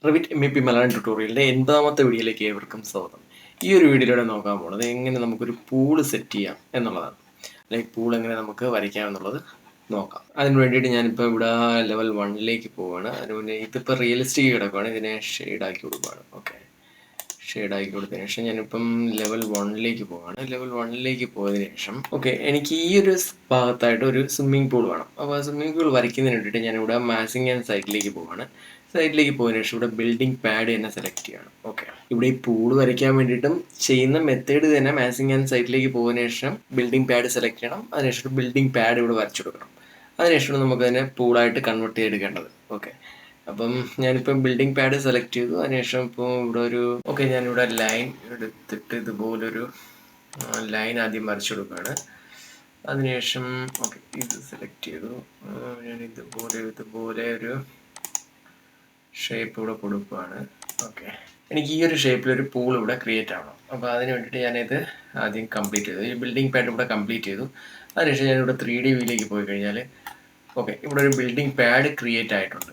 Revit MEP Malayalam ട്യൂട്ടോറിയലിൻ്റെ 80ാമത്തെ വീഡിയോയിലേക്ക് ഏവർക്കും സ്വാഗതം. ഈ ഒരു വീഡിയോയിലൂടെ നോക്കാൻ പോകുന്നത് എങ്ങനെ നമുക്കൊരു പൂള് സെറ്റ് ചെയ്യാം എന്നുള്ളതാണ്. അല്ലെങ്കിൽ പൂൾ എങ്ങനെ നമുക്ക് വരയ്ക്കാം എന്നുള്ളത് നോക്കാം. അതിന് വേണ്ടിയിട്ട് ഞാനിപ്പോൾ ഇവിടെ ലെവൽ 1ലേക്ക് പോവുകയാണ്. അതിന് മുന്നേ ഇതിപ്പോൾ റിയലിസ്റ്റിക് കിടക്കുകയാണ്. ഇതിനെ ഷെയ്ഡാക്കി കൊടുക്കുകയാണ്. ഓക്കെ, ഷെയ്ഡാക്കി കൊടുത്തതിന് ശേഷം ഞാനിപ്പം ലെവൽ 1ലേക്ക് പോവുകയാണ്. ലെവൽ 1ലേക്ക് പോയതിന് ശേഷം എനിക്ക് ഈ ഒരു ഭാഗത്തായിട്ട് ഒരു സ്വിമ്മിംഗ് പൂൾ വേണം. അപ്പോൾ ആ സ്വിമ്മിംഗ് പൂൾ വരയ്ക്കുന്നതിന് വേണ്ടിയിട്ട് ഞാനിവിടെ മാസിംഗ് ആൻഡ് സൈറ്റിലേക്ക് പോവുകയാണ്. സൈറ്റിലേക്ക് പോയതിനു ശേഷം ഇവിടെ ബിൽഡിംഗ് പാഡ് തന്നെ സെലക്ട് ചെയ്യണം. ഓക്കെ, ഇവിടെ ഈ പൂള് വരയ്ക്കാൻ വേണ്ടിയിട്ടും ചെയ്യുന്ന മെത്തേഡ് തന്നെ മാസിംഗ് ആൻഡ് സൈറ്റിലേക്ക് പോയതിനു ശേഷം ബിൽഡിംഗ് പാഡ് സെലക്ട് ചെയ്യണം. അതിനുശേഷം ബിൽഡിംഗ് പാഡ് ഇവിടെ വരച്ചു കൊടുക്കണം. അതിനുശേഷം നമുക്ക് അതിനെ പൂളായിട്ട് കൺവേർട്ട് ചെയ്തെടുക്കേണ്ടത്. ഓക്കെ, അപ്പം ഞാനിപ്പം ബിൽഡിംഗ് പാഡ് സെലക്ട് ചെയ്തു. അതിനുശേഷം ഇപ്പോൾ ഇവിടെ ഒരു ഞാനിവിടെ ലൈൻ എടുത്തിട്ട് ഇതുപോലൊരു ലൈൻ ആദ്യം വരച്ചു കൊടുക്കുകയാണ്. അതിനുശേഷം ഇത് സെലക്ട് ചെയ്തു. ഞാൻ ഇതുപോലെ ഒരു ഷേപ്പ് ഇവിടെ കൊടുക്കുകയാണ്. ഓക്കെ, എനിക്ക് ഈ ഒരു ഷേപ്പിലൊരു പൂൾ ഇവിടെ ക്രിയേറ്റ് ആവണം. അപ്പോൾ അതിന് വേണ്ടിയിട്ട് ഞാനിത് ആദ്യം കംപ്ലീറ്റ് ചെയ്തു. ഈ ബിൽഡിംഗ് പാഡ് ഇവിടെ കംപ്ലീറ്റ് ചെയ്തു. അതിനുശേഷം ഞാനിവിടെ 3D വ്യൂയിലേക്ക് പോയി കഴിഞ്ഞാൽ ഇവിടെ ഒരു ബിൽഡിംഗ് പാഡ് ക്രിയേറ്റ് ആയിട്ടുണ്ട്.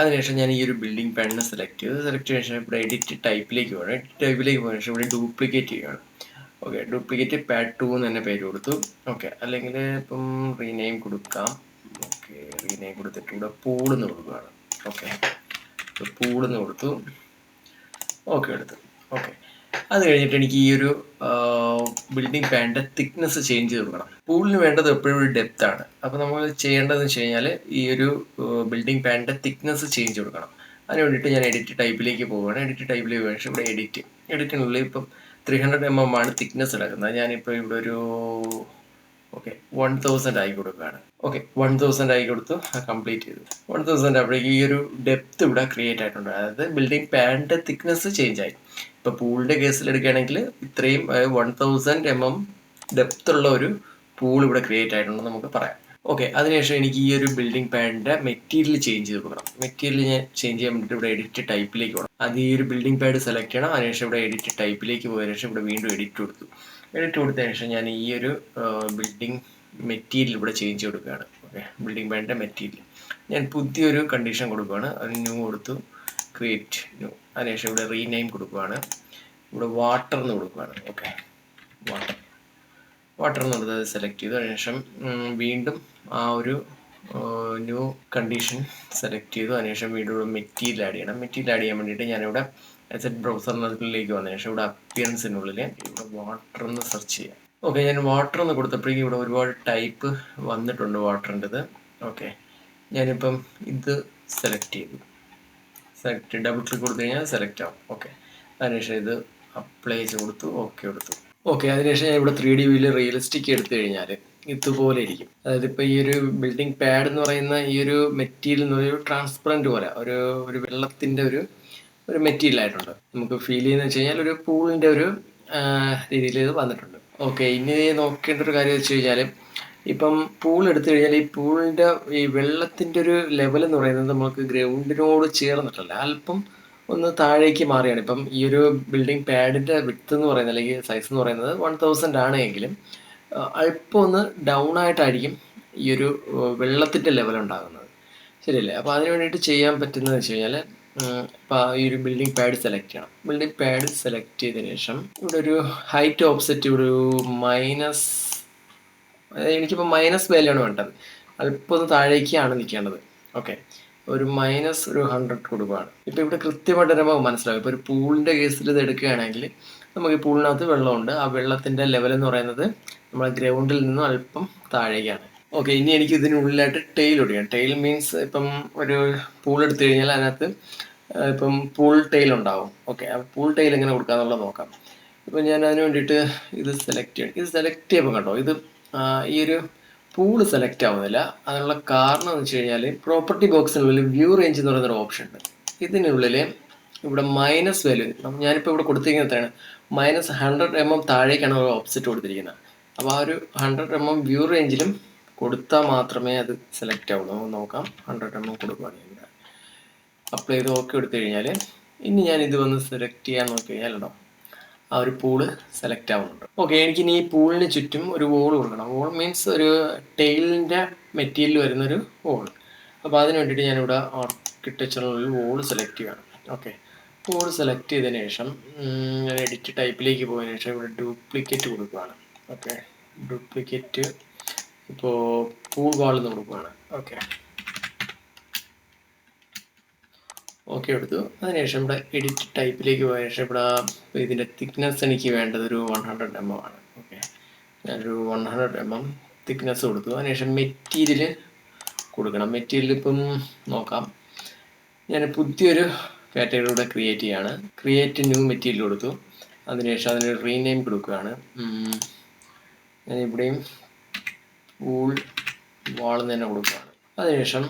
അതിനുശേഷം ഞാൻ ഈ ഒരു ബിൽഡിംഗ് പാഡിനെ സെലക്ട് ചെയ്ത ശേഷം ഇവിടെ എഡിറ്റ് ടൈപ്പിലേക്ക് പോകണം. എഡിറ്റ് ടൈപ്പിലേക്ക് പോയതിനു ശേഷം ഇവിടെ ഡ്യൂപ്ലിക്കേറ്റ് ചെയ്യുകയാണ്. ഡ്യൂപ്ലിക്കേറ്റ് പാഡ് 2 എന്ന് തന്നെ പേര് കൊടുത്തു. അല്ലെങ്കിൽ ഇപ്പം റീനെയിം കൊടുക്കാം. റീനെയിം കൊടുത്തിട്ട് ഇവിടെ പൂളെന്ന് കൊടുക്കുകയാണ്. പൂളെന്ന് കൊടുത്തു. എടുത്തു. അത് കഴിഞ്ഞിട്ട് എനിക്ക് ഈ ഒരു ബിൽഡിംഗ് പാഡിൻ്റെ തിക്നെസ് ചേഞ്ച് ചെയ്ത് കൊടുക്കണം. പൂളിന് വേണ്ടത് എപ്പോഴും ഒരു ഡെപ്ത് ആണ്. അപ്പോൾ നമ്മൾ ചെയ്യേണ്ടതെന്ന് വെച്ച് കഴിഞ്ഞാൽ ഈ ഒരു ബിൽഡിംഗ് പാഡിൻ്റെ തിക്നെസ് ചേഞ്ച് കൊടുക്കണം. അതിന് വേണ്ടിയിട്ട് ഞാൻ എഡിറ്റ് ടൈപ്പിലേക്ക് പോവുകയാണ്. എഡിറ്റ് ടൈപ്പിലേക്ക് പോയ ശേഷം ഇവിടെ എഡിറ്റിനുള്ളിൽ ഇപ്പം 300 mm ആണ് തിക്നെസ് എടുക്കുന്നത്. ഞാനിപ്പോൾ ഇവിടെ ഒരു 1000 ആയി കൊടുക്കുകയാണ്. 1000 ആയി കൊടുത്തു. കംപ്ലീറ്റ് ചെയ്തു. 1000 ആകുമ്പോഴേക്ക് ഈ ഒരു ഡെപ്ത് ഇവിടെ ക്രിയേറ്റ് ആയിട്ടുണ്ട്. അതായത് ബിൽഡിംഗ് പാഡിൻ്റെ തിക്നെസ് ചേഞ്ച് ആയി. ഇപ്പോൾ പൂളിൻ്റെ കേസിൽ എടുക്കുകയാണെങ്കിൽ ഇത്രയും 1000 mm ഡെപ്ത് ഉള്ള ഒരു പൂൾ ഇവിടെ ക്രിയേറ്റ് ആയിട്ടുണ്ടെന്ന് നമുക്ക് പറയാം. അതിനുശേഷം എനിക്ക് ഈ ഒരു ബിൽഡിംഗ് പാഡിൻ്റെ മെറ്റീരിയൽ ചേഞ്ച് ചെയ്ത് കൊടുക്കണം. മെറ്റീരിയൽ ഞാൻ ചേഞ്ച് ചെയ്യാൻ വേണ്ടിയിട്ട് ഇവിടെ എഡിറ്റ് ടൈപ്പിലേക്ക് പോകണം. അത് ഈ ഒരു ബിൽഡിംഗ് പാഡ് സെലക്ട് ചെയ്യണം. അതിനുശേഷം ഇവിടെ എഡിറ്റ് ടൈപ്പിലേക്ക് പോയതിനു ശേഷം ഇവിടെ വീണ്ടും എഡിറ്റ് കൊടുത്തു. എഡിറ്റ് കൊടുത്തതിന് ശേഷം ഞാൻ ഈ ഒരു ബിൽഡിംഗ് മെറ്റീരിയൽ ഇവിടെ ചേഞ്ച് കൊടുക്കുകയാണ്. ബിൽഡിംഗ് പാഡിൻ്റെ മെറ്റീരിയൽ ഞാൻ പുതിയൊരു കണ്ടീഷൻ കൊടുക്കുകയാണ്. അത് ന്യൂ കൊടുത്തു. Create new. അതിനുശേഷം ഇവിടെ റീനെയിം കൊടുക്കുകയാണ്. ഇവിടെ വാട്ടർ എന്ന് കൊടുക്കുകയാണ്. വാട്ടർ എന്ന് കൊടുത്തത് സെലക്ട് ചെയ്തു. അതിനുശേഷം വീണ്ടും ആ ഒരു ന്യൂ കണ്ടീഷൻ സെലക്ട് ചെയ്തു. അതിനുശേഷം വീണ്ടും ഇവിടെ മെറ്റീരിയൽ ആഡ് ചെയ്യണം. മെറ്റീരിയൽ ആഡ് ചെയ്യാൻ വേണ്ടിയിട്ട് ഞാനിവിടെ അസറ്റ് ബ്രൗസറിനുള്ളിലേക്ക് വന്നതിന് ശേഷം ഇവിടെ അപ്പിയറൻസിനുള്ളിൽ ഇവിടെ വാട്ടർ എന്ന് സെർച്ച് ചെയ്യാം. ഞാൻ വാട്ടർ എന്ന് കൊടുത്തപ്പോഴേക്കും ഇവിടെ ഒരുപാട് ടൈപ്പ് വന്നിട്ടുണ്ട് വാട്ടറിൻ്റെത്. ഞാനിപ്പം ഇത് സെലക്ട് ചെയ്തു. ഡബിൾ ക്ലിക്ക് കൊടുത്തു കഴിഞ്ഞാൽ സെലക്ട് ആവും. അതിനുശേഷം ഇത് അപ്ലൈ ചെയ്ത് കൊടുത്തു. കൊടുത്തു. അതിനുശേഷം ഞാൻ ഇവിടെ 3D വ്യൂവിൽ റിയലിസ്റ്റിക് എടുത്തു കഴിഞ്ഞാൽ ഇതുപോലെ ഇരിക്കും. അതായത് ഇപ്പോൾ ഈ ഒരു ബിൽഡിംഗ് പാഡ് എന്ന് പറയുന്ന ഈ ഒരു മെറ്റീരിയൽ എന്ന് പറയുന്ന ഒരു ട്രാൻസ്പെറൻറ്റ് പോലെ ഒരു വെള്ളത്തിൻ്റെ ഒരു മെറ്റീരിയൽ ആയിട്ടുണ്ട്. നമുക്ക് ഫീൽ ചെയ്യുന്നത് വെച്ച് കഴിഞ്ഞാൽ ഒരു പൂളിൻ്റെ ഒരു രീതിയിൽ ഇത് വന്നിട്ടുണ്ട്. ഇനി നോക്കേണ്ട ഒരു കാര്യം വെച്ച് കഴിഞ്ഞാൽ ഇപ്പം പൂൾ എടുത്തു കഴിഞ്ഞാൽ ഈ പൂളിൻ്റെ ഈ വെള്ളത്തിൻ്റെ ഒരു ലെവൽ എന്ന് പറയുന്നത് നമുക്ക് ഗ്രൗണ്ടിനോട് ചേർന്നിട്ടല്ല, അല്പം ഒന്ന് താഴേക്ക് മാറിയാണ്. ഇപ്പം ഈ ഒരു ബിൽഡിംഗ് പാഡിൻ്റെ വിഡ്ത്ത് എന്ന് പറയുന്നത് അല്ലെങ്കിൽ സൈസ് എന്ന് പറയുന്നത് 1000 ആണ് എങ്കിലും അല്പം ഒന്ന് ഡൗൺ ആയിട്ടായിരിക്കും ഈ ഒരു വെള്ളത്തിൻ്റെ ലെവൽ ഉണ്ടാകുന്നത്. ശരിയല്ലേ? അപ്പോൾ അതിന് വേണ്ടിയിട്ട് ചെയ്യാൻ പറ്റുന്നതെന്ന് വെച്ച് കഴിഞ്ഞാൽ ഇപ്പോൾ ഈ ഒരു ബിൽഡിംഗ് പാഡ് സെലക്ട് ചെയ്യണം. ബിൽഡിംഗ് പാഡ് സെലക്ട് ചെയ്തതിന് ശേഷം ഇവിടെ ഒരു ഹൈറ്റ് ഓഫ്സെറ്റ് ഇവിടെ ഒരു എനിക്കിപ്പോൾ മൈനസ് വാല്യൂ ആണ് വേണ്ടത്. അല്പം ഒന്ന് താഴേക്കാണ് നിൽക്കേണ്ടത്. ഒരു -100 കൊടുക്കുകയാണ്. ഇപ്പോൾ ഇവിടെ കൃത്യമായിട്ട് നമുക്ക് മനസ്സിലാവും. ഇപ്പോൾ ഒരു പൂളിൻ്റെ കേസിൽ ഇത് എടുക്കുകയാണെങ്കിൽ നമുക്ക് ഈ പൂളിനകത്ത് വെള്ളമുണ്ട്. ആ വെള്ളത്തിൻ്റെ ലെവൽ എന്ന് പറയുന്നത് നമ്മുടെ ഗ്രൗണ്ടിൽ നിന്നും അല്പം താഴേക്കാണ്. ഇനി എനിക്ക് ഇതിനുള്ളിലായിട്ട് ടെയിൽ ഒടിക്കണം. ടെയിൽ മീൻസ് ഇപ്പം ഒരു പൂൾ എടുത്തു കഴിഞ്ഞാൽ അതിനകത്ത് ഇപ്പം പൂൾ ടെയിൽ ഉണ്ടാവും. ആ പൂൾ ടെയിൽ എങ്ങനെ കൊടുക്കാന്നുള്ളത് നോക്കാം. ഇപ്പം ഞാൻ അതിന് വേണ്ടിയിട്ട് ഇത് സെലക്ട് ചെയ്യണം. ഇത് സെലക്ട് ചെയ്യുമ്പോൾ കേട്ടോ, ഇത് ഈ ഒരു പൂള് സെലക്ട് ആവുന്നില്ല. അതിനുള്ള കാരണം എന്ന് വെച്ച് കഴിഞ്ഞാൽ പ്രോപ്പർട്ടി ബോക്സിനുള്ളിൽ വ്യൂ റേഞ്ച് എന്ന് പറയുന്നൊരു ഓപ്ഷൻ ഉണ്ട്. ഇതിനുള്ളിൽ ഇവിടെ മൈനസ് വാല്യൂ, ഞാനിപ്പോൾ ഇവിടെ കൊടുത്തിരിക്കുന്നതാണ് -100 mm താഴേക്കാണ് ഒരു ഓപ്സെറ്റ് കൊടുത്തിരിക്കുന്നത്. അപ്പോൾ ആ ഒരു 100 mm വ്യൂ റേഞ്ചിലും കൊടുത്താൽ മാത്രമേ അത് സെലക്ട് ആവുള്ളൂ. നോക്കാം. 100 mm കൊടുക്കുകയാണെങ്കിൽ അപ്ലൈ ചെയ്ത് എടുത്തു കഴിഞ്ഞാൽ ഇനി ഞാൻ ഇത് വന്ന് സെലക്ട് ചെയ്യാൻ നോക്കി കഴിഞ്ഞാൽ ഉണ്ടോ ആ ഒരു പൂള് സെലക്ട് ആവുന്നുണ്ട്. എനിക്കിനി ഈ പൂളിന് ചുറ്റും ഒരു വോൾ കൊടുക്കണം. വോൾ മീൻസ് ഒരു ടെയിലിൻ്റെ മെറ്റീരിയൽ വരുന്നൊരു വോൾ. അപ്പോൾ അതിന് വേണ്ടിയിട്ട് ഞാനിവിടെ ആർക്കിടെക്ചറിനുള്ളിൽ വോൾ സെലക്ട് ചെയ്യണം. ഓക്കെ, പൂൾ സെലക്ട് ചെയ്തതിന് ശേഷം ഞാൻ എഡിറ്റ് ടൈപ്പിലേക്ക് പോയതിനു ശേഷം ഇവിടെ ഡ്യൂപ്ലിക്കേറ്റ് കൊടുക്കുകയാണ്. ഓക്കെ, ഡ്യൂപ്ലിക്കേറ്റ് ഇപ്പോൾ പൂൾ വാൾ എന്ന് കൊടുക്കുകയാണ്. ഓക്കെ ഓക്കെ എടുത്തു. അതിനുശേഷം ഇവിടെ എഡിറ്റ് ടൈപ്പിലേക്ക് പോയ ശേഷം ഇവിടെ ഇതിൻ്റെ തിക്നെസ് എനിക്ക് വേണ്ടത് ഒരു 100 mm ആണ്. ഓക്കെ, ഞാനൊരു 100 mm തിക്നെസ് കൊടുത്തു. അതിനുശേഷം മെറ്റീരിയൽ കൊടുക്കണം. മെറ്റീരിയൽ ഇപ്പം നോക്കാം, ഞാൻ പുതിയൊരു കാറ്റഗറി ഇവിടെ ക്രിയേറ്റ് ചെയ്യാണ്. ക്രിയേറ്റ് ന്യൂ മെറ്റീരിയൽ കൊടുത്തു. അതിനുശേഷം അതിനൊരു റീനെയിം കൊടുക്കുകയാണ്. ഞാൻ ഇവിടെയും പൂൾ വാൾ തന്നെ കൊടുക്കുകയാണ്. അതിനുശേഷം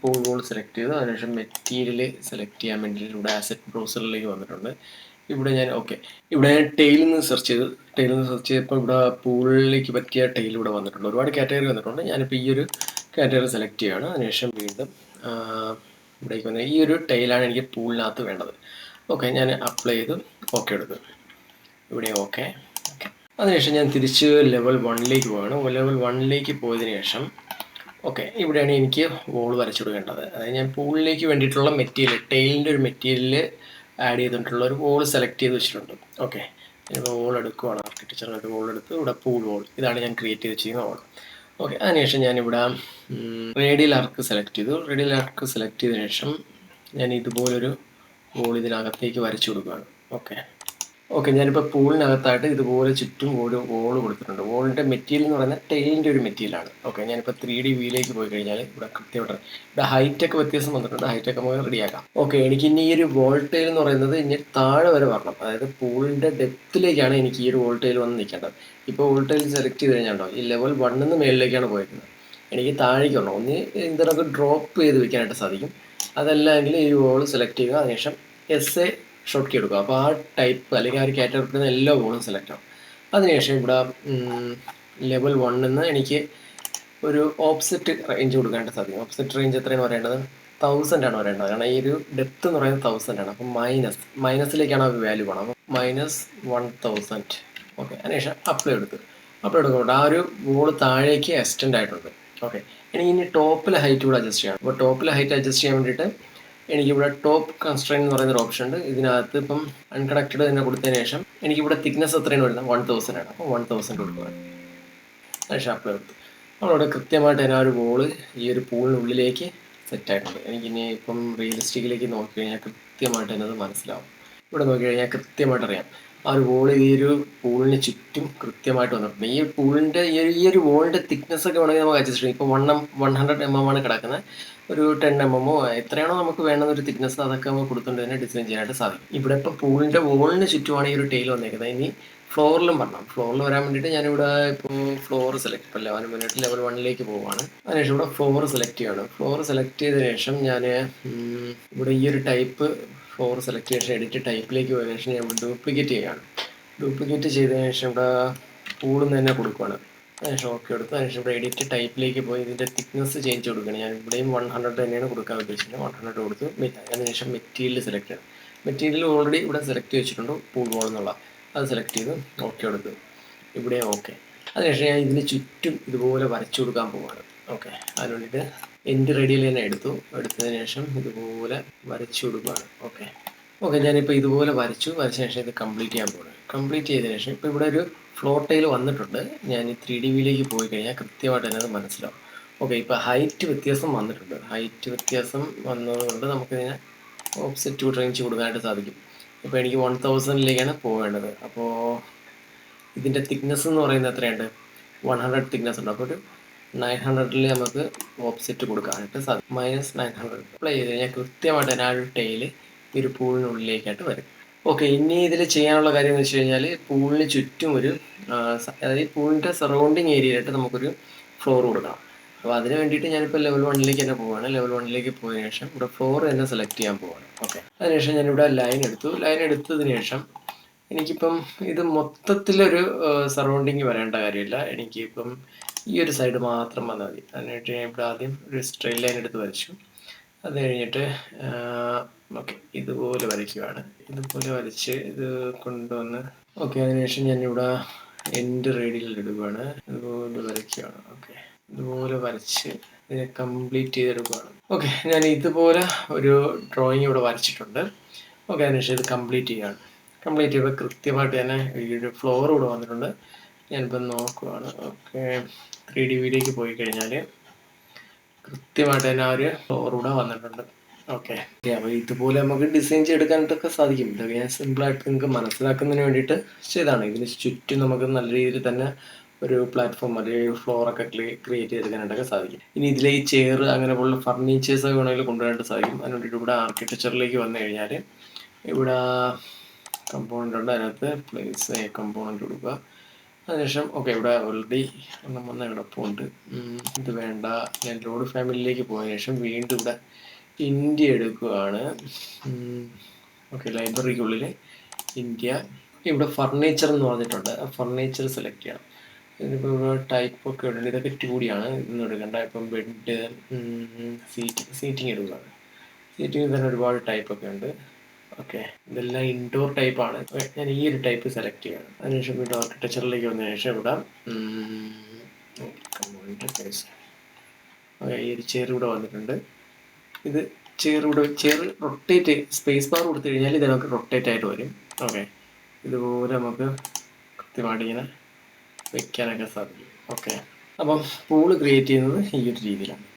പൂൾ വോൾ സെലക്ട് ചെയ്തു. അതിനുശേഷം മെറ്റീരിയൽ സെലക്ട് ചെയ്യാൻ വേണ്ടിയിട്ട് ഇവിടെ ആസെറ്റ് ബ്രൗസറിലേക്ക് വന്നിട്ടുണ്ട്. ഇവിടെ ഞാൻ ഇവിടെ ഞാൻ ടെയിലിൽ നിന്ന് സെർച്ച് ചെയ്തപ്പോൾ ഇവിടെ പൂളിലേക്ക് പറ്റിയ ടെയിൽ ഇവിടെ വന്നിട്ടുണ്ട്. ഒരുപാട് കാറ്റഗറി വന്നിട്ടുണ്ട്. ഞാനിപ്പോൾ ഈ ഒരു കാറ്റഗറി സെലക്ട് ചെയ്യുകയാണ്. അതിനുശേഷം വീണ്ടും ഇവിടേക്ക് വന്ന് ഈ ഒരു ടെയിലാണ് എനിക്ക് പൂളിനകത്ത് വേണ്ടത്. ഓക്കെ, ഞാൻ അപ്ലൈ ചെയ്തു. ഓക്കെ എടുത്തു. ഇവിടെ ഓക്കെ. അതിനുശേഷം ഞാൻ തിരിച്ച് ലെവൽ 1ലേക്ക് പോവുകയാണ്. ലെവൽ 1ലേക്ക് പോയതിനു ശേഷം ഓക്കെ, ഇവിടെയാണ് എനിക്ക് വോൾ വരച്ചു കൊടുക്കേണ്ടത്. അതായത് ഞാൻ പൂളിലേക്ക് വേണ്ടിയിട്ടുള്ള മെറ്റീരിയൽ, ടെയിലിൻ്റെ ഒരു മെറ്റീരിയൽ ആഡ് ചെയ്തിട്ടുള്ള ഒരു വോൾ സെലക്ട് ചെയ്ത് വെച്ചിട്ടുണ്ട്. ഓക്കെ, ഞാനിപ്പോൾ വോൾ എടുക്കുകയാണ്. ആർക്കിടെക്ചറിനൊരു വോൾ എടുത്ത് ഇവിടെ പൂൾ വോൾ, ഇതാണ് ഞാൻ ക്രിയേറ്റ് ചെയ്ത് വെച്ചിരിക്കുന്ന വോൾ. ഓക്കെ, അതിനുശേഷം ഞാനിവിടെ റേഡിയൽ ആർക്ക് സെലക്ട് ചെയ്തു. റേഡിയൽ ആർക്ക് സെലക്ട് ചെയ്തതിനു ശേഷം ഞാൻ ഇതുപോലൊരു വോൾ ഇതിനകത്തേക്ക് വരച്ചു കൊടുക്കുകയാണ്. ഓക്കെ, ഞാനിപ്പോൾ പൂളിനകത്തായിട്ട് ഇതുപോലെ ചുറ്റും ഒരു വോൾ കൊടുത്തിട്ടുണ്ട്. വോളിൻ്റെ മെറ്റീരിയൽ എന്ന് പറയുന്നത് ടെയിലിൻ്റെ ഒരു മെറ്റീരിയലാണ്. ഓക്കെ, ഞാനിപ്പോൾ 3D വ്യൂയിലേക്ക് പോയി കഴിഞ്ഞാൽ ഇവിടെ കൃത്യമായിട്ട് ഇവിടെ ഹൈറ്റൊക്കെ വ്യത്യാസം വന്നിട്ടുണ്ട്. ഹൈറ്റൊക്കെ നമുക്ക് റെഡിയാക്കാം. ഓക്കെ, എനിക്ക് ഇനി ഈ ഒരു വോൾ ടെയിൽ എന്ന് പറയുന്നത് ഇനി താഴെ വരെ വരണം. അതായത് പൂളിൻ്റെ ഡെപ്തിലേക്കാണ് എനിക്ക് ഈ ഒരു വോൾ ടെയിൽ വന്ന് നിൽക്കേണ്ടത്. ഇപ്പോൾ വോൾ ടെയിൽ സെലക്ട് ചെയ്ത് കഴിഞ്ഞാൽ ഈ ലെവൽ 1 നിന്ന് മേളിലേക്കാണ് പോയിരിക്കുന്നത്. എനിക്ക് താഴേക്ക് വരണം. ഒന്ന് ഇതിനൊക്കെ ഡ്രോപ്പ് ചെയ്ത് വെക്കാനായിട്ട് സാധിക്കും. അതല്ലെങ്കിൽ ഈ വോൾ സെലക്ട് ചെയ്യുക. അതിനുശേഷം SA ഷോർട്ട് കീ എടുക്കുക. അപ്പോൾ ആ ടൈപ്പ് അല്ലെങ്കിൽ ആ ഒരു കാറ്റഗറിക്കുന്ന എല്ലാ വോളും സെലക്ട് ആവും. അതിനുശേഷം ഇവിടെ ലെവൽ 1 നിന്ന് എനിക്ക് ഒരു ഓപ്സെറ്റ് റേഞ്ച് കൊടുക്കാനായിട്ട് സാധിക്കും. ഓപ്സെറ്റ് റേഞ്ച് എത്രയാണ് പറയേണ്ടത്? 1000 ആണ് പറയേണ്ടത്. കാരണം ഈ ഒരു ഡെപ്ത് എന്ന് പറയുന്നത് 1000 ആണ്. അപ്പം മൈനസിലേക്കാണ് ആ വാല്യൂ പോകണം. അപ്പം -1000. ഓക്കെ, അതിനുശേഷം അപ്ലൈ എടുക്കുന്നുണ്ട്. ആ ഒരു വോള് താഴേക്ക് എക്സ്റ്റെൻഡ് ആയിട്ടുണ്ട്. ഓക്കെ, ഇനി ടോപ്പിലെ ഹൈറ്റ് കൂടെ അഡ്ജസ്റ്റ് ചെയ്യണം. അപ്പോൾ ടോപ്പിലെ ഹൈറ്റ് അഡ്ജസ്റ്റ് ചെയ്യാൻ വേണ്ടിയിട്ട് എനിക്കിവിടെ ടോപ്പ് കൺസ്ട്രെയിൻ എന്ന് പറയുന്നൊരു ഓപ്ഷൻ ഉണ്ട്. ഇതിനകത്ത് ഇപ്പം അൺകണക്റ്റഡ് തന്നെ കൊടുത്തതിന് ശേഷം എനിക്കിവിടെ തിക്നെസ് എത്രയാണ് വരുന്നത്? 1000 ആണ്. അപ്പോൾ 1000 കൊടുക്കുകയാണ്. ഷാപ്പിൽ കൊടുത്തു. നമ്മളവിടെ കൃത്യമായിട്ട് തന്നെ ആ ഒരു വോള് ഈ ഒരു പൂളിനുള്ളിലേക്ക് സെറ്റായിട്ടുണ്ട്. എനിക്കിനി ഇപ്പം റിയലിസ്റ്റിക്കിലേക്ക് നോക്കി കഴിഞ്ഞാൽ കൃത്യമായിട്ട് തന്നെ അത് മനസ്സിലാവും. ഇവിടെ നോക്കി കഴിഞ്ഞാൽ കൃത്യമായിട്ട് അറിയാം ആ ഒരു വോള് ഈ ഒരു പൂളിന് ചുറ്റും കൃത്യമായിട്ട് വന്നിട്ടുണ്ട്. ഈ പൂളിൻ്റെ ഈ ഒരു വോളിൻ്റെ തിക്നെസ് ഒക്കെ വേണമെങ്കിൽ നമുക്ക് അഡ്ജസ്റ്റ് ചെയ്യും. ഇപ്പോൾ 100 mm ആണ് കിടക്കുന്നത്. ഒരു 10 mm എത്രയാണോ നമുക്ക് വേണമെന്നൊരു തിക്നെസ് അതൊക്കെ നമുക്ക് കൊടുത്തുകൊണ്ട് തന്നെ ഡിസൈൻ ചെയ്യാനായിട്ട് സാധിക്കും. ഇവിടെ ഇപ്പോൾ പൂളിൻ്റെ വോളിന് ചുറ്റുമാണ് ഈ ഒരു ടെയിൽ വന്നേക്കുന്നത്. ഇനി ഫ്ലോറിലും വരണം. ഫ്ലോറിൽ വരാൻ വേണ്ടിയിട്ട് ഞാനിവിടെ ഇപ്പോൾ ഫ്ലോർ സെലക്ട്, ഇപ്പോൾ ലെവൽ മുന്നിട്ട് ലെവൽ 1ലേക്ക് പോവുകയാണ്. അതിനുശേഷം ഇവിടെ ഫ്ലോർ സെലക്ട് ചെയ്യണം. ഫ്ലോർ സെലക്ട് ചെയ്തതിനു ശേഷം ഞാൻ ഇവിടെ ഈ ഒരു ടൈപ്പ് ഫ്ലോർ സെലക്ട് ചെയ്ത ശേഷം എഡിറ്റ് ടൈപ്പിലേക്ക് പോയതിനു ശേഷം ഞാൻ ഡ്യൂപ്ലിക്കേറ്റ് ചെയ്യുകയാണ്. ഡ്യൂപ്ലിക്കേറ്റ് ചെയ്തതിനു ശേഷം ഇവിടെ പൂളിൽ തന്നെ കൊടുക്കുകയാണ്. അതിനുശേഷം ഓക്കെ എടുത്തു. അതിനുശേഷം ഇവിടെ എഡിറ്റ് ടൈപ്പിലേക്ക് പോയി ഇതിൻ്റെ തിക്നെസ് ചേഞ്ച് കൊടുക്കുകയാണ്. ഞാൻ ഇവിടെയും 100 തന്നെയാണ് കൊടുക്കാൻ ഉദ്ദേശിക്കുന്നത്. 100 കൊടുത്തു. അതിനുശേഷം മെറ്റീരിയൽ സെലക്ട് ചെയ്യണം. മെറ്റീരിയൽ ഓൾറെഡി ഇവിടെ സെലക്ട് വെച്ചിട്ടുണ്ട്, പൂൾ വോൾ എന്നുള്ള. അത് സെലക്ട് ചെയ്ത് ഓക്കെ എടുത്തു. ഇവിടെ ഓക്കെ. അതിനുശേഷം ഞാൻ ഇതിന് ചുറ്റും ഇതുപോലെ വരച്ചു കൊടുക്കാൻ പോവുകയാണ്. ഓക്കെ, അതിന് വേണ്ടിയിട്ട് എൻഡ് റേഡിയൽ തന്നെ എടുത്തതിന് ശേഷം ഇതുപോലെ വരച്ചു കൊടുക്കുകയാണ്. ഓക്കെ, ഞാനിപ്പോൾ ഇതുപോലെ വരച്ചതിന് ശേഷം ഇത് കംപ്ലീറ്റ് ചെയ്യാൻ പോകുന്നത്. കംപ്ലീറ്റ് ചെയ്തതിന് ശേഷം ഇപ്പോൾ ഇവിടെ ഒരു ഫ്ലോർ ടൈൽ വന്നിട്ടുണ്ട്. ഞാൻ ഈ 3D വ്യൂയിലേക്ക് പോയി കഴിഞ്ഞാൽ കൃത്യമായിട്ട് തന്നെ അത് മനസ്സിലാവും. ഓക്കെ, ഇപ്പോൾ ഹൈറ്റ് വ്യത്യാസം വന്നിട്ടുണ്ട്. ഹൈറ്റ് വ്യത്യാസം വന്നതുകൊണ്ട് നമുക്കിതിനെ ഓപ്സെറ്റ് റേഞ്ച് കൊടുക്കാനായിട്ട് സാധിക്കും. ഇപ്പോൾ എനിക്ക് 1000ലേക്കാണ് പോകേണ്ടത്. അപ്പോൾ ഇതിൻ്റെ തിക്നെസ് എന്ന് പറയുന്നത് എത്രയുണ്ട്? 100 തിക്നെസ് ഉണ്ട്. അപ്പോൾ ഒരു 900ൽ നമുക്ക് ഓപ്സെറ്റ് കൊടുക്കാനായിട്ട് സാധിക്കും. -900 അപ്ലൈ ചെയ്ത് കഴിഞ്ഞാൽ കൃത്യമായിട്ട് തന്നെ ആ ഒരു ടെയിൽ ഈ ഒരു പൂളിനുള്ളിലേക്കായിട്ട് വരും. ഓക്കെ, ഇനി ഇതിൽ ചെയ്യാനുള്ള കാര്യം എന്ന് വെച്ച് കഴിഞ്ഞാൽ പൂളിന് ചുറ്റും ഒരു അതായത് പൂളിൻ്റെ സറൗണ്ടിങ് ഏരിയയിലായിട്ട് നമുക്കൊരു ഫ്ലോർ കൊടുക്കണം. അപ്പോൾ അതിന് വേണ്ടിയിട്ട് ഞാനിപ്പോൾ ലെവൽ 1ലേക്ക് തന്നെ പോവുകയാണ്. ലെവൽ 1ലേക്ക് പോയതിനു ശേഷം ഇവിടെ ഫ്ലോർ തന്നെ സെലക്ട് ചെയ്യാൻ പോവുകയാണ്. ഓക്കെ, അതിനുശേഷം ഞാനിവിടെ ലൈൻ എടുത്തതിന് ശേഷം എനിക്കിപ്പം ഇത് മൊത്തത്തിലൊരു സറൗണ്ടിങ് വരേണ്ട കാര്യമില്ല. എനിക്കിപ്പം ഈ ഒരു സൈഡ് മാത്രം വന്നാൽ മതി. അതിനായിട്ട് ഞാൻ ഇവിടെ ആദ്യം ഒരു സ്ട്രെയിറ്റ് ലൈൻ എടുത്ത് വരച്ചു. അത് കഴിഞ്ഞിട്ട് ഓക്കെ ഇതുപോലെ വരയ്ക്കുകയാണ്. ഇതുപോലെ വരച്ച് ഇത് കൊണ്ടുവന്ന് ഓക്കെ, അതിനുശേഷം ഞാനിവിടെ എൻഡ് റേഡിയൽ ഇടുകയാണ്. ഇതുപോലെ വരയ്ക്കുകയാണ്. ഓക്കെ, ഇതുപോലെ വരച്ച് ഇത് കംപ്ലീറ്റ് ചെയ്തെടുക്കുകയാണ്. ഓക്കെ, ഞാൻ ഇതുപോലെ ഒരു ഡ്രോയിങ് ഇവിടെ വരച്ചിട്ടുണ്ട്. ഓക്കെ, അതിനുശേഷം ഇത് കംപ്ലീറ്റ് ചെയ്യുകയാണ്. കംപ്ലീറ്റ് ചെയ്യുമ്പോൾ കൃത്യമായിട്ട് തന്നെ ഈ ഒരു ഫ്ലോർ ഇവിടെ വന്നിട്ടുണ്ട്. ഞാനിപ്പോൾ നോക്കുവാണ്. ഓക്കെ, 3D വ്യൂയിലേക്ക് പോയി കഴിഞ്ഞാൽ കൃത്യമായിട്ട് തന്നെ ആ ഒരു ഫ്ലോർ ഇവിടെ വന്നിട്ടുണ്ട്. ഓക്കെ, അപ്പോൾ ഇതുപോലെ നമുക്ക് ഡിസൈൻ ചെയ്തെടുക്കാനായിട്ടൊക്കെ സാധിക്കും. ഇതൊക്കെ ഞാൻ സിമ്പിളായിട്ട് നിങ്ങൾക്ക് മനസ്സിലാക്കുന്നതിന് വേണ്ടിയിട്ട് ചെയ്തതാണ്. ഇതിന് ചുറ്റും നമുക്ക് നല്ല രീതിയിൽ തന്നെ ഒരു പ്ലാറ്റ്ഫോം അല്ലെങ്കിൽ ഫ്ലോറൊക്കെ ക്രിയേറ്റ് ചെയ്തെടുക്കാനായിട്ടൊക്കെ സാധിക്കും. ഇനി ഇതിലെ ഈ ചെയർ അങ്ങനെ പോലുള്ള ഫർണിച്ചേഴ്സൊക്കെ വേണമെങ്കിൽ കൊണ്ടുവരാനായിട്ട് സാധിക്കും. അതിന് വേണ്ടിയിട്ട് ഇവിടെ ആർക്കിടെക്ചറിലേക്ക് വന്നു കഴിഞ്ഞാൽ ഇവിടെ കമ്പോണൻ്റ് ഉണ്ട്. അതിനകത്ത് പ്ലേസ് കമ്പോണൻ്റ് കൊടുക്കുക. അതിനുശേഷം ഓക്കെ, ഇവിടെ ഓൾറെഡി ഒന്നും വന്ന കിടപ്പുണ്ട്. ഇത് വേണ്ട. ഞാൻ ലോഡ് ഫാമിലിയിലേക്ക് പോയതിനു ശേഷം വീണ്ടും ഇവിടെ ഇന്ത്യ എടുക്കുകയാണ്. ഓക്കെ, ലൈബ്രറിക്കുള്ളിൽ ഇന്ത്യ. ഇവിടെ ഫർണിച്ചർ എന്ന് പറഞ്ഞിട്ടുണ്ട്. ഫർണിച്ചർ സെലക്ട് ചെയ്യണം. ഇതിപ്പോൾ ഇവിടെ ടൈപ്പൊക്കെ ഉണ്ട്. ഇതൊക്കെ 2D ആണ്. ഇതൊന്നും എടുക്കണ്ട. ഇപ്പം ബെഡ്, സീറ്റിംഗ് എടുക്കുകയാണ്. സീറ്റിംഗ് തന്നെ ഒരുപാട് ടൈപ്പൊക്കെ ഉണ്ട്. ഓക്കെ, ഇതെല്ലാം ഇൻഡോർ ടൈപ്പാണ്. ഞാൻ ഈ ഒരു ടൈപ്പ് സെലക്ട് ചെയ്യണം. അതിനുശേഷം വീണ്ടും ആർക്കിടെക്ചറിലേക്ക് വന്നതിന് ശേഷം ഇവിടെ ഓക്കെ, ഈ ഒരു ചെയർ ഇവിടെ വന്നിട്ടുണ്ട്. ഇത് ചെയർ റൊട്ടേറ്റ്, സ്പേസ് ബാർ കൊടുത്തു കഴിഞ്ഞാൽ ഇത് നമുക്ക് റൊട്ടേറ്റ് ആയിട്ട് വരും. ഓക്കെ, ഇതുപോലെ നമുക്ക് കൃത്യമായിട്ട് ഇങ്ങനെ വെക്കാനൊക്കെ സാധിക്കും. ഓക്കെ, അപ്പം പൂള് ക്രിയേറ്റ് ചെയ്യുന്നത് ഈ ഒരു രീതിയിലാണ്.